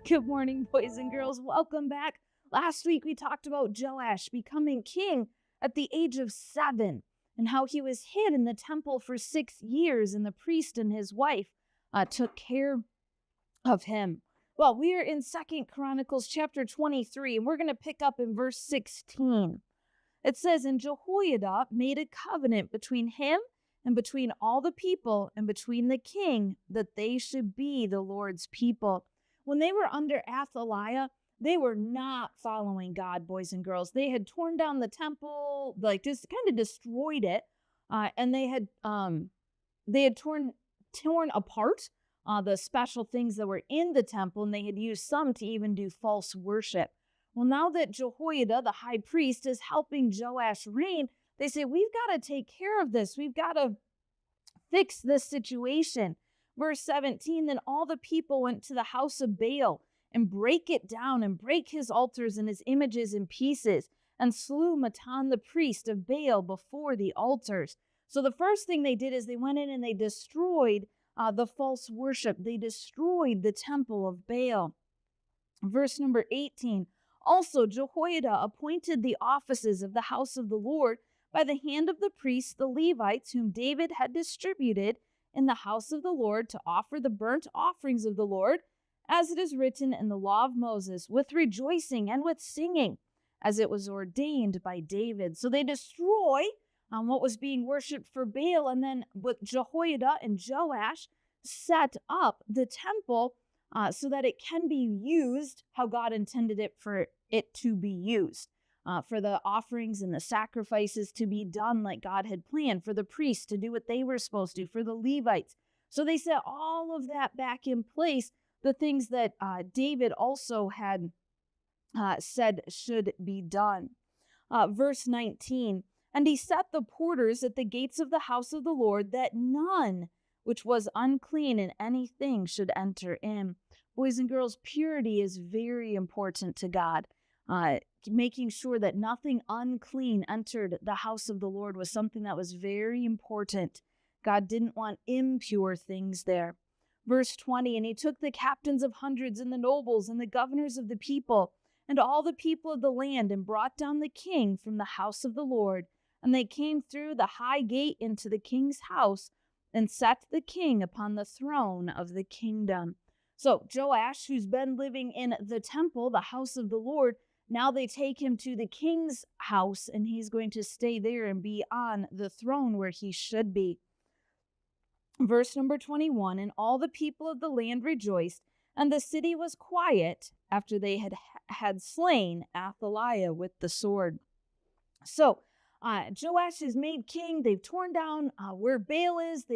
Good morning, boys and girls. Welcome back. Last week we talked about Joash becoming king at the age of 7 and how he was hid in the temple for 6 years and the priest and his wife took care of him. Well, we are in 2 Chronicles chapter 23 and we're going to pick up in verse 16. It says, "And Jehoiada made a covenant between him and between all the people and between the king that they should be the Lord's people." When they were under Athaliah, they were not following God, boys and girls. They had torn down the temple, like just kind of destroyed it, and they had torn apart the special things that were in the temple, and they had used some to even do false worship. Well, now that Jehoiada, the high priest, is helping Joash reign, they say, we've got to take care of this. We've got to fix this situation. Verse 17, "Then all the people went to the house of Baal and break it down and break his altars and his images in pieces and slew Matan the priest of Baal before the altars." So the first thing they did is they went in and they destroyed the false worship. They destroyed the temple of Baal. Verse number 18, "Also Jehoiada appointed the offices of the house of the Lord by the hand of the priests, the Levites, whom David had distributed in the house of the Lord to offer the burnt offerings of the Lord, as it is written in the law of Moses, with rejoicing and with singing, as it was ordained by David." So they destroy what was being worshipped for Baal, and then with Jehoiada and Joash set up the temple so that it can be used how God intended it for it to be used. For the offerings and the sacrifices to be done like God had planned, for the priests to do what they were supposed to, for the Levites. So they set all of that back in place, the things that David also had said should be done. Verse 19, "And he set the porters at the gates of the house of the Lord, that none which was unclean in anything should enter in." Boys and girls, purity is very important to God. Making sure that nothing unclean entered the house of the Lord was something that was very important. God didn't want impure things there. Verse 20, "And he took the captains of hundreds and the nobles and the governors of the people and all the people of the land and brought down the king from the house of the Lord. And they came through the high gate into the king's house and set the king upon the throne of the kingdom." So Joash, who's been living in the temple, the house of the Lord, now they take him to the king's house, and he's going to stay there and be on the throne where he should be. Verse number 21, "And all the people of the land rejoiced, and the city was quiet after they had slain Athaliah with the sword." So Joash is made king. They've torn down where Baal is.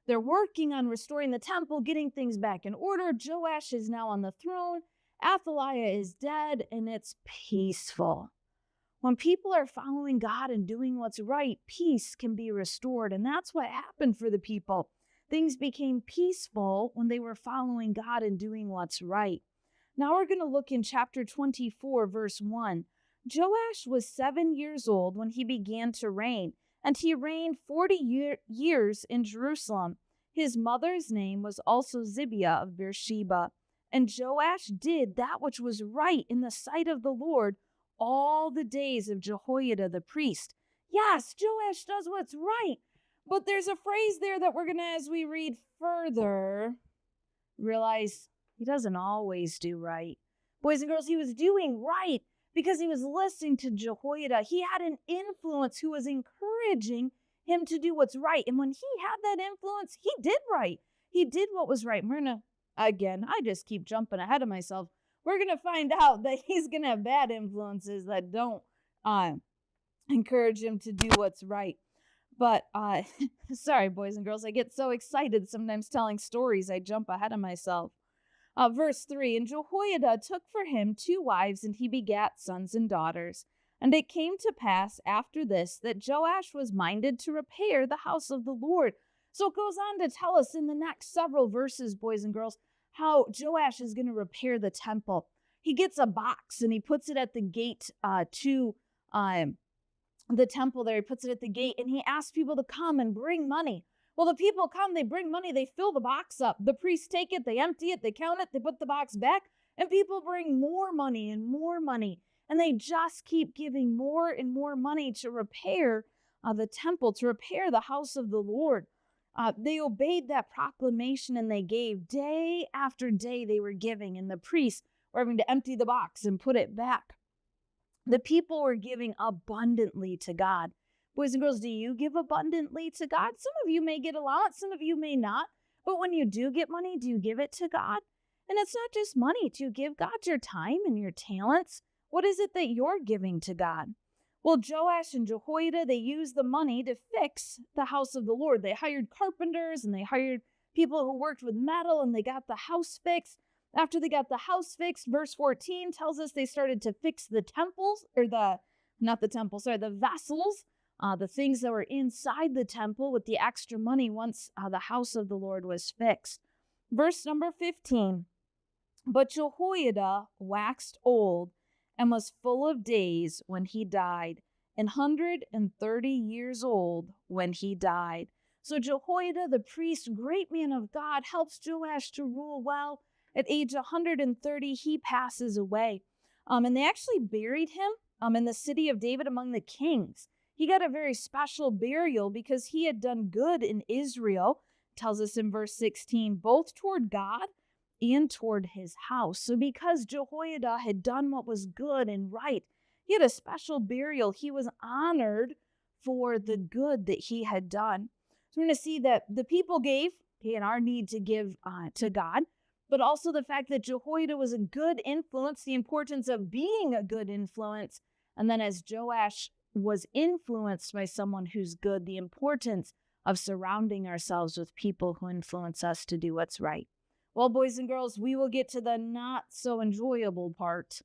They're working on restoring the temple, getting things back in order. Joash is now on the throne. Athaliah is dead, and it's peaceful. When people are following God and doing what's right, peace can be restored, and that's what happened for the people. Things became peaceful when they were following God and doing what's right. Now we're going to look in chapter 24, verse 1. "Joash was 7 years old when he began to reign, and he reigned 40 years in Jerusalem. His mother's name was also Zibiah of Beersheba. And Joash did that which was right in the sight of the Lord all the days of Jehoiada the priest." Yes, Joash does what's right. But there's a phrase there that we're going to, as we read further, realize he doesn't always do right. Boys and girls, he was doing right because he was listening to Jehoiada. He had an influence who was encouraging him to do what's right. And when he had that influence, he did right. He did what was right. And we're going to, again, I just keep jumping ahead of myself. We're going to find out that he's going to have bad influences that don't encourage him to do what's right. But, sorry, boys and girls, I get so excited sometimes telling stories, I jump ahead of myself. Verse 3, "And Jehoiada took for him 2 wives, and he begat sons and daughters. And it came to pass after this that Joash was minded to repair the house of the Lord." So it goes on to tell us in the next several verses, boys and girls, how Joash is going to repair the temple. He gets a box and he puts it at the gate to the temple there. He puts it at the gate and he asks people to come and bring money. Well, the people come, they bring money, they fill the box up. The priests take it, they empty it, they count it, they put the box back, And people bring more money, and they just keep giving more and more money to repair the temple, to repair the house of the Lord. They obeyed that proclamation, and they gave day after day. They were giving, and the priests were having to empty the box and put it back. The people were giving abundantly to God. Boys and girls, do you give abundantly to God? Some of you may get a lot, some of you may not. But when you do get money, do you give it to God? And it's not just money. Do you give God your time and your talents? What is it that you're giving to God? Well, Joash and Jehoiada, they used the money to fix the house of the Lord. They hired carpenters, and they hired people who worked with metal, and they got the house fixed. After they got the house fixed, verse 14 tells us they started to fix the temples, or the vessels, the things that were inside the temple with the extra money once the house of the Lord was fixed. Verse number 15, but Jehoiada waxed old and was full of days when he died, 130 years old when he died. So Jehoiada, the priest, great man of God, helps Joash to rule well. At age 130, he passes away. And they actually buried him in the city of David among the kings. He got a very special burial because he had done good in Israel, tells us in verse 16, both toward God and toward his house. So because Jehoiada had done what was good and right, he had a special burial. He was honored for the good that he had done. So we're going to see that the people gave, in our need to give to God, but also the fact that Jehoiada was a good influence, the importance of being a good influence. And then as Joash was influenced by someone who's good, the importance of surrounding ourselves with people who influence us to do what's right. Well, boys and girls, we will get to the not so enjoyable part